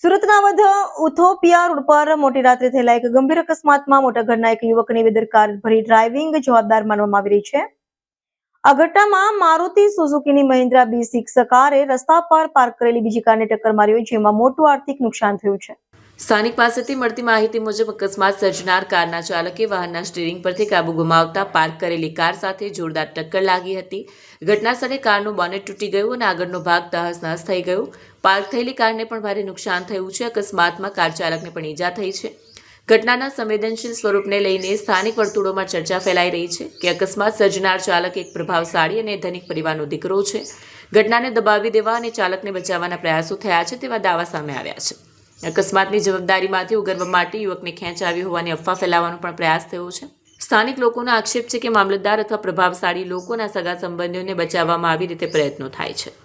સુરતના ઉથોપિયા રોડ પર મોટી રાત્રે થયેલા એક ગંભીર અકસ્માતમાં મોટા ઘરના એક યુવકની બેદરકારી ડ્રાઇવિંગ જવાબદાર માનવામાં આવી રહી છે. આ ઘટનામાં મારુતિ સુઝુકીની મહિન્દ્રા B6 કારે રસ્તા પર પાર્ક કરેલી બીજી કારને ટક્કર મારી, જેમાં મોટું આર્થિક નુકસાન થયું છે. સ્થાનિક પાસેથી મળતી માહિતી મુજબ અકસ્માત સર્જનાર કારના ચાલકે વાહનના સ્ટીરિંગ પરથી કાબુ ગુમાવતા પાર્ક કરેલી કાર સાથે જોરદાર ટક્કર લાગી હતી. ઘટના સ્થળે કારનું બોનેટ તૂટી ગયું અને આગળનો ભાગ તહસ-નહસ થઈ ગયો. પાર્ક થયેલી કારને પણ ભારે નુકસાન થયું છે. અકસ્માતમાં કાર ચાલકને પણ ઈજા થઈ છે. ઘટનાના સંવેદનશીલ સ્વરૂપને લઈને સ્થાનિક વર્તુળોમાં ચર્ચા ફેલાઈ રહી છે કે અકસ્માત સર્જનાર ચાલક એક પ્રભાવશાળી અને ધનિક પરિવારનો દીકરો છે. ઘટનાને દબાવી દેવા અને ચાલકને બચાવવાના પ્રયાસો થયા છે તેવા દાવા સામે આવ્યા છે. અકસ્માતની જવાબદારીમાંથી ઉગરવા માટે યુવકને ખેંચાવ્યો હોવાની અફવા ફેલાવવાનો પણ પ્રયાસ થયો છે. સ્થાનિક લોકોનો આક્ષેપ છે કે મામલતદાર અથવા પ્રભાવશાળી લોકોના સગા સંબંધીઓને બચાવવામાં આવી રીતે પ્રયત્નો થાય છે.